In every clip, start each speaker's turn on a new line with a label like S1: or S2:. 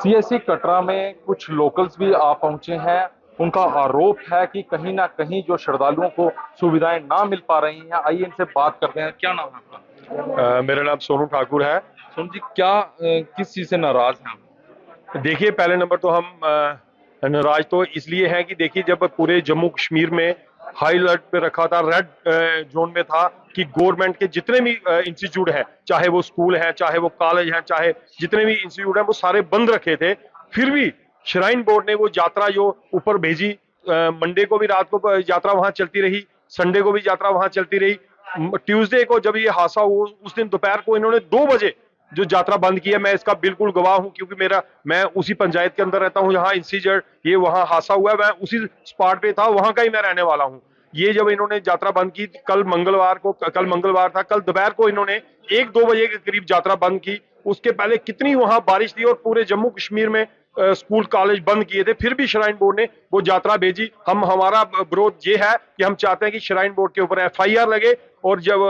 S1: CSC Katra में कुछ locals भी आ पहुंचे हैं। उनका आरोप है कि कहीं ना कहीं जो श्रद्धालुओं को सुविधाएं ना मिल पा रही हैं। आइए इनसे बात करते हैं। क्या नाम है आपका?
S2: मेरा नाम सोनू ठाकुर है।
S1: सोनू जी, क्या किस चीज से नाराज हैं आप?
S2: देखिए, पहले नंबर तो हम नाराज तो इसलिए हैं कि देखिए, जब पूरे जम्मू कश्मीर में हाई अलर्ट पे रखा था, रेड जोन में था कि गवर्नमेंट के जितने भी इंस्टीट्यूट हैं, चाहे वो स्कूल हैं, चाहे वो कॉलेज हैं, चाहे जितने भी इंस्टीट्यूट हैं, वो सारे बंद रखे थे। फिर भी श्राइन बोर्ड ने वो यात्रा जो ऊपर भेजी, मंडे को भी रात को यात्रा वहां चलती रही, संडे को भी यात्रा वहां चलती रही। ट्यूसडे को जब ये हादसा हुआ, उस दिन दोपहर को इन्होंने 2 बजे जो यात्रा बंद की है। मैं इसका बिल्कुल गवाह हूं, क्योंकि मैं उसी पंचायत के अंदर रहता हूं, यहाँ इंसिडेंट ये वहां हादसा हुआ है, मैं उसी स्पॉट पे था, वहां का ही मैं रहने वाला हूं। ये जब इन्होंने यात्रा बंद की, कल मंगलवार था, कल दोपहर को इन्होंने 1-2 बजे के करीब यात्रा बंद की। उसके पहले कितनी वहां बारिश थी और पूरे जम्मू कश्मीर में स्कूल कॉलेज बंद किए थे, फिर भी श्राइन बोर्ड ने वो यात्रा भेजी। हमारा विरोध ये है कि हम चाहते हैं कि श्राइन बोर्ड के ऊपर एफआईआर लगे और जब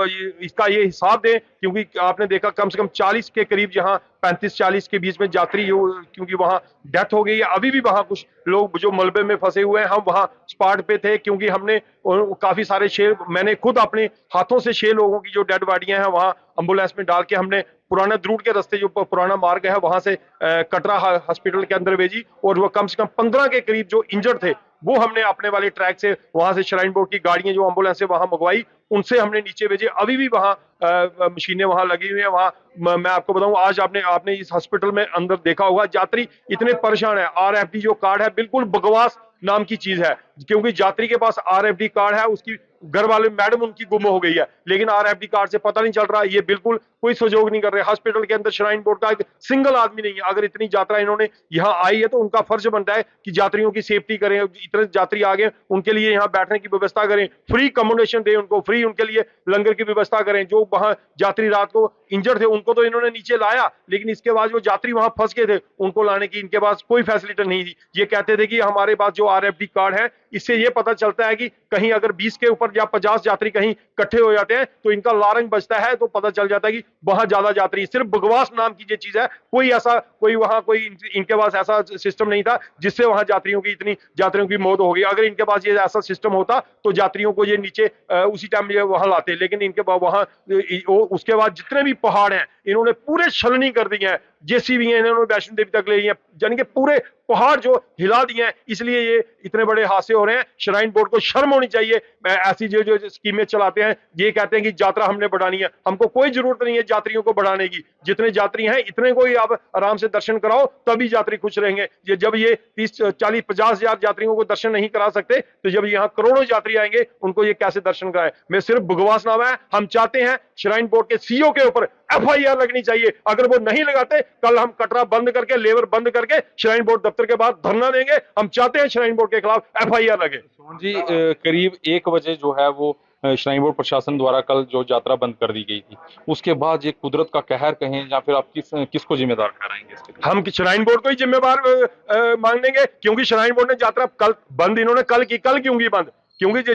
S2: इसका ये हिसाब दें, क्योंकि आपने देखा कम से कम 40 के करीब, जहां 35-40 के बीच में यात्री क्योंकि वहां डेथ हो गई है। अभी भी वहां कुछ लोग जो मलबे में फंसे हुए हैं, हम वहां स्पॉट पे थे, क्योंकि हमने काफी सारे मैंने खुद अपने हाथों से 6 लोगों की जो डेड बॉडियां हैं वहां एम्बुलेंस में डाल के हमने पुराना द्रूट के रास्ते, जो पुराना मार्ग है, वहां से कटरा हॉस्पिटल के अंदर भेजी। और वो कम से कम 15 के करीब जो इंजर्ड थे, वो हमने अपने वाले ट्रैक से वहां से श्राइन बोर्ड की गाड़ियां जो एम्बुलेंस से वहां मंगवाई, उनसे हमने नीचे भेजे। अभी भी वहां मशीनें वहां लगी हुई हैं। वहां मैं आपको बताऊं, आज आपने इस हॉस्पिटल में अंदर देखा होगा, यात्री इतने परेशान है। आरएफडी जो कार्ड है, बिल्कुल बकवास नाम की चीज है, क्योंकि यात्री के पास आरएफडी कार्ड है, उसकी घर वाले मैडम उनकी गुम हो गई है, लेकिन आरएफडी कार्ड से पता नहीं चल रहा। ये बिल्कुल कोई सहयोग नहीं कर रहे। हॉस्पिटल के अंदर श्राइन बोर्ड का एक सिंगल आदमी नहीं है। अगर इतनी यात्रा इन्होंने यहाँ आई है, तो उनका फर्ज बनता है कि यात्रियों की सेफ्टी करें। इतने यात्री आ गए, उनके लिए यहाँ बैठने की व्यवस्था करें, फ्री अकोमोडेशन दें उनको, फ्री उनके लिए लंगर की व्यवस्था करें। जो वहां यात्री रात को इंजर्ड थे, उनको तो इन्होंने नीचे लाया, लेकिन इसके बाद जो यात्री वहां फंस गए थे, उनको लाने की इनके पास कोई फैसिलिटी नहीं थी। ये कहते थे कि हमारे पास जो आरएफडी कार्ड है, इससे ये पता चलता है कि कहीं अगर 20 के ऊपर या 50 यात्री कहीं इकट्ठे हो जाते हैं, तो इनका लारंग बजता है, तो पता चल जाता है कि वहां ज्यादा यात्री। सिर्फ बकवास नाम की ये चीज है। कोई इनके पास ऐसा सिस्टम नहीं था जिससे वहां इतनी यात्रियों की मौत हो गई। अगर इनके पास ये ऐसा सिस्टम होता, तो यात्रियों को ये नीचे उसी टाइम ये वहां लाते, लेकिन इनके वहां उसके बाद जितने भी पहाड़ हैं, इन्होंने पूरे छलनी कर दिए हैं। जेसीबी हैं, इन्होंने वैष्णो देवी तक ले गई हैं, यानी कि पूरे पहाड़ जो हिला दिए हैं। इसलिए ये इतने बड़े हादसे हो रहे हैं। श्राइन बोर्ड को शर्म होनी चाहिए। ऐसी जो स्कीमें चलाते हैं, ये कहते हैं कि यात्रा हमने बढ़ानी है। हमको कोई जरूरत नहीं है यात्रियों को बढ़ाने की। जितने यात्री हैं, इतने को ही आप आराम से दर्शन कराओ, तभी यात्री खुश रहेंगे। जब ये 30-40-50 हजार यात्रियों को दर्शन नहीं करा सकते, तो जब यहाँ करोड़ों यात्री आएंगे, उनको ये कैसे दर्शन कराए। मैं सिर्फ बकवासनामा है। हम चाहते हैं श्राइन बोर्ड के सीईओ के ऊपर एफआईआर लगनी चाहिए। अगर वो नहीं लगाते, कल हम कटरा बंद करके, लेबर बंद करके, श्राइन बोर्ड दफ्तर के बाहर धरना देंगे। हम चाहते हैं श्राइन बोर्ड के खिलाफ एफआईआर लगे।
S1: सोहन जी, करीब 1 बजे जो है वो श्राइन बोर्ड प्रशासन द्वारा कल जो यात्रा बंद कर दी गई थी, उसके बाद ये कुदरत का कहर कहें, या फिर आप किसको जिम्मेदार ठहराएंगे इसके लिए?
S2: हम श्राइन बोर्ड को ही जिम्मेवार मान लेंगे, क्योंकि श्राइन बोर्ड ने यात्रा कल बंद इन्होंने कल की। कल क्यों की बंद? क्योंकि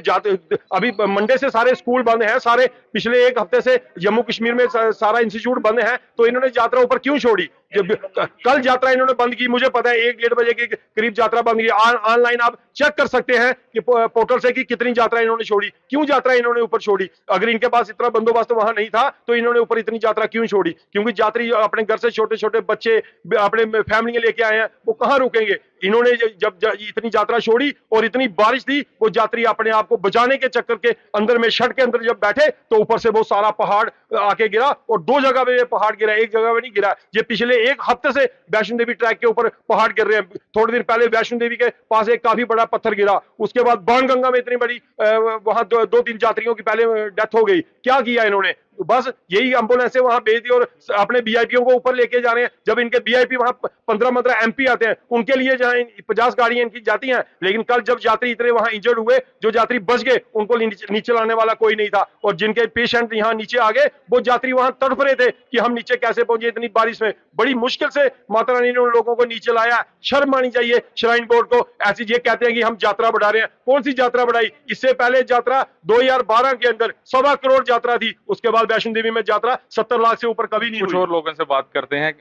S2: अभी मंडे से सारे स्कूल बंद हैं, सारे पिछले 1 हफ्ते से जम्मू कश्मीर में सारा इंस्टीट्यूट बंद है, तो इन्होंने यात्रा ऊपर क्यों छोड़ी? जब कल यात्रा इन्होंने बंद की, मुझे पता है 1-1:30 बजे के करीब यात्रा बंद की। ऑनलाइन आप चेक कर सकते हैं कि पोर्टल से कि कितनी यात्रा इन्होंने छोड़ी, क्यों यात्रा इन्होंने ऊपर छोड़ी। अगर इनके पास इतना बंदोबस्त वहां नहीं था, तो इन्होंने ऊपर इतनी यात्रा क्यों छोड़ी? क्योंकि यात्री अपने घर से छोटे छोटे बच्चे, अपने फैमिली लेके आए हैं, वो कहां रुकेंगे? इन्होंने जब इतनी यात्रा छोड़ी और इतनी बारिश थी, वो यात्री अपने आप को बचाने के चक्कर के अंदर में शट के अंदर जब बैठे, तो ऊपर से वो सारा पहाड़ आके गिरा। और 2 जगह पे ये पहाड़ गिरा, एक जगह पे नहीं गिरा। ये पिछले 1 हफ्ते से वैष्णो देवी ट्रैक के ऊपर पहाड़ गिर रहे हैं। थोड़े दिन पहले वैष्णो देवी के पास एक काफी बड़ा पत्थर गिरा, उसके बाद बाणगंगा में इतनी बड़ी वहां 2-3 यात्रियों की पहले डेथ हो गई। क्या किया इन्होंने? बस यही एम्बुलेंस से वहां भेज दी और अपने वीआईपीओ को ऊपर लेके जा रहे हैं। जब इनके वीआईपी वहां 15-15 एमपी आते हैं, उनके लिए जहां 50 गाड़ियां इनकी जाती हैं, लेकिन कल जब यात्री इतने वहां इंजर्ड हुए, जो यात्री बच गए, उनको नीचे लाने वाला कोई नहीं था। और जिनके पेशेंट यहाँ नीचे आ गए, वो यात्री वहां तड़प रहे थे कि हम नीचे कैसे पहुंचे इतनी बारिश में। बड़ी मुश्किल से माता रानी ने उन लोगों को नीचे लाया। शर्म आनी चाहिए श्राइन बोर्ड को। ऐसी ये कहते हैं कि हम यात्रा बढ़ा रहे हैं। कौन सी यात्रा बढ़ाई? इससे पहले यात्रा 2012 के अंदर 1.25 करोड़ यात्रा थी, उसके बाद वैष्णो देवी में यात्रा 70 लाख से ऊपर कभी नहीं
S1: कुछ
S2: हुई।
S1: और लोगों से बात करते हैं।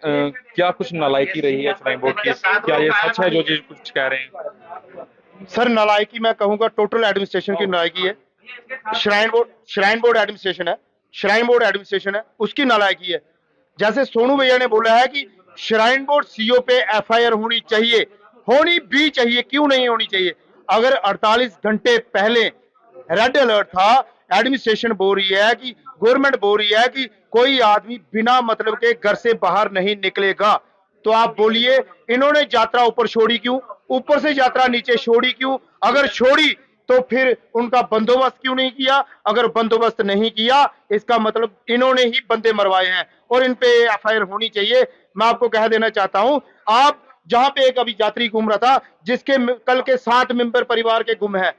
S1: क्या कुछ नालायकी रही है श्राइन बोर्ड की? क्या ये सच है जो चीज कुछ कह रहे हैं?
S3: सर नालायकी मैं कहूंगा टोटल एडमिनिस्ट्रेशन की नालायकी है। श्राइन बोर्ड एडमिनिस्ट्रेशन है, श्राइन बोर्ड एडमिनिस्ट्रेशन है, उसकी नालायकी है। जैसे सोनू भैया ने बोला है कि श्राइन बोर्ड सीओ पे एफआईआर होनी चाहिए, होनी भी चाहिए, क्यों नहीं होनी चाहिए? अगर 48 घंटे पहले रेड अलर्ट था, एडमिनिस्ट्रेशन बोल रही है कि गवर्नमेंट बोल रही है कि कोई आदमी बिना मतलब के घर से बाहर नहीं निकलेगा, तो आप बोलिए इन्होंने यात्रा ऊपर छोड़ी क्यों? ऊपर से यात्रा नीचे छोड़ी क्यों? अगर छोड़ी तो फिर उनका बंदोबस्त क्यों नहीं किया? अगर बंदोबस्त नहीं किया इसका मतलब इन्होंने ही बंदे मरवाए हैं और इन पे एफआईआर होनी चाहिए। मैं आपको कह देना चाहता हूं, आप जहां पे एक अभी यात्री घूम रहा था जिसके कल के 7 मेंबर परिवार के गुम है,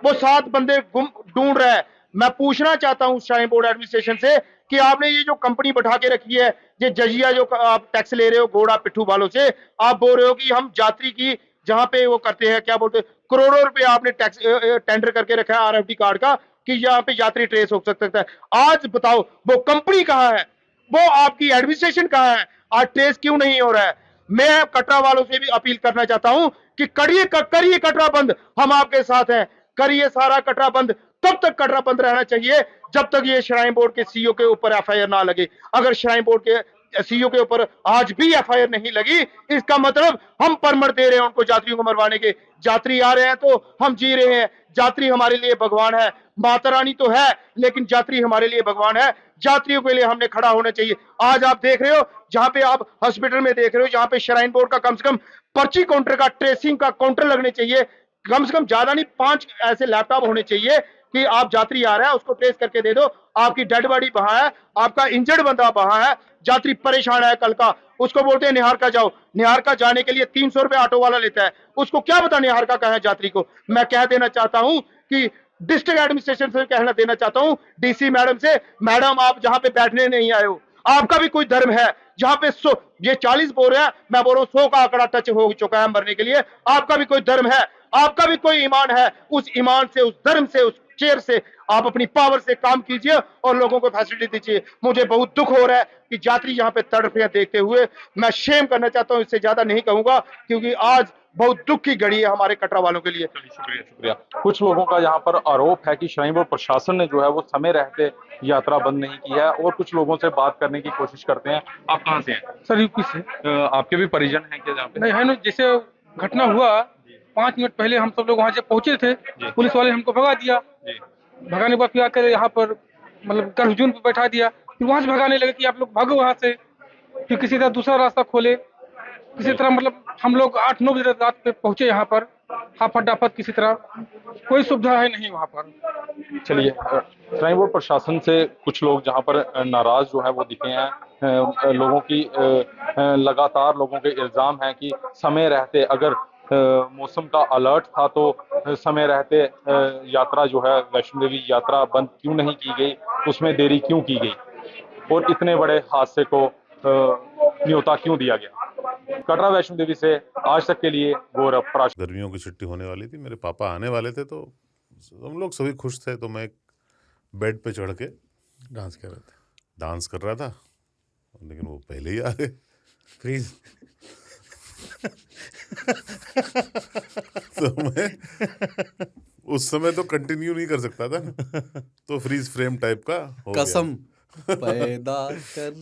S3: वो 7 बंदे गुम ढूंढ रहा है। मैं पूछना चाहता हूं श्राइन बोर्ड एडमिनिस्ट्रेशन से कि आपने ये जो कंपनी बैठा के रखी है, ये जजिया जो आप टैक्स ले रहे हो घोड़ा पिट्ठू वालों से, आप बोल रहे हो कि हम यात्री की जहां पे वो करते हैं क्या बोलते हैं, करोड़ों रुपए आपने टैक्स टेंडर करके रखा है आरएफडी कार्ड का कि यहाँ पे यात्री ट्रेस हो सकता है। आज बताओ वो कंपनी कहाँ है, वो आपकी एडमिनिस्ट्रेशन कहाँ है? आज ट्रेस क्यों नहीं हो रहा है? मैं कटरा वालों से भी अपील करना चाहता हूं कि करिए कटरा बंद, हम आपके साथ हैं, करिए सारा कटरा बंद। तब तक कटरा बंद रहना चाहिए जब तक ये श्राइन बोर्ड के सीईओ के ऊपर एफआईआर ना लगे। अगर श्राइन बोर्ड के सीईओ के ऊपर आज भी एफआईआर नहीं लगी, इसका मतलब हम परमिट दे रहे हैं उनको यात्रियों को मरवाने के। यात्री आ रहे हैं तो हम जी रहे हैं, यात्री हमारे लिए भगवान है, माता रानी तो है लेकिन यात्री हमारे लिए भगवान है। यात्रियों के लिए हमने खड़ा होना चाहिए। आज आप देख रहे हो जहां पे आप हॉस्पिटल में देख रहे हो, जहां पे श्राइन बोर्ड का कम से कम पर्ची काउंटर का ट्रेसिंग का काउंटर लगने चाहिए, कम से कम ज्यादा नहीं 5 ऐसे लैपटॉप होने चाहिए कि आप यात्री आ रहा है उसको ट्रेस करके दे दो, आपकी डेड बॉडी वहां है, आपका इंजर्ड बंदा वहां है, यात्री परेशान है कल का, उसको बोलते हैं निहार का जाओ, निहार का जाने के लिए 300 रुपए ऑटो वाला लेता है, उसको क्या पता निहार का कहा है यात्री को। मैं कह देना चाहता हूं कि डिस्ट्रिक्ट एडमिनिस्ट्रेशन से कहना देना चाहता हूं, डीसी मैडम से, मैडम आप जहां पे बैठने नहीं आए हो, आपका भी कोई धर्म है। जहां पे ये 40 बोल रहे हैं, मैं बोल रहा हूं 100 का आंकड़ा टच हो चुका है मरने के लिए। आपका भी कोई धर्म है, आपका भी कोई ईमान है, उस ईमान से, उस धर्म से, उस चेयर से आप अपनी पावर से काम कीजिए और लोगों को फैसिलिटी दीजिए। मुझे बहुत दुख हो रहा है कि यात्री यहाँ पे तड़प रहे हैं देखते हुए। मैं शेम करना चाहता हूँ, इससे ज्यादा नहीं कहूंगा क्योंकि आज बहुत दुख की घड़ी है हमारे कटरा वालों के लिए।
S1: शुक्रिया शुक्रिया। कुछ लोगों का यहाँ पर आरोप है कि श्राइन बोर्ड प्रशासन ने जो है वो समय रहते यात्रा बंद नहीं की है और कुछ लोगों से बात करने की कोशिश करते हैं। आप कहाँ से हैं?
S4: सर यूपी से।
S1: आपके भी परिजन हैं क्या जहाँ पे?
S4: नहीं है ना, जैसे घटना हुआ 5 मिनट पहले हम सब लोग वहाँ जब पहुंचे थे, पुलिस वाले हमको भगा दिया। भगाने के बाद फिर आकर यहाँ पर मतलब गर्भजून पे बैठा दिया, फिर वहां से भगाने लगे कि आप लोग भागो वहां से, फिर किसी तरह दूसरा रास्ता खोले, किसी तरह मतलब हम लोग 8-9 बजे रात पे पहुंचे यहाँ पर, हाफत डाफत किसी तरह, कोई सुविधा है नहीं वहाँ पर।
S1: चलिए, श्राइन बोर्ड प्रशासन से कुछ लोग जहाँ पर नाराज जो है वो दिखे हैं। लोगों की लगातार लोगों के इल्जाम है कि समय रहते अगर मौसम का अलर्ट था तो समय रहते यात्रा जो है वैष्णो देवी यात्रा बंद क्यों नहीं की गई, उसमें देरी क्यों की गई और इतने बड़े हादसे को न्योता क्यों दिया गया। कटरा वैष्णो देवी से आज तक के लिए गौरव प्राश।
S5: गर्मियों की छुट्टी होने वाली थी, मेरे पापा आने वाले थे तो हम लोग सभी खुश थे, तो मैं एक बेड पे चढ़ के
S6: डांस कर रहे थे,
S5: डांस कर रहा था, लेकिन वो पहले ही आ गए।
S6: फ्रीज।
S5: तो मैं उस समय तो कंटिन्यू नहीं कर सकता था ना, तो फ्रीज फ्रेम टाइप का हो गया।
S6: कसम पैदा कर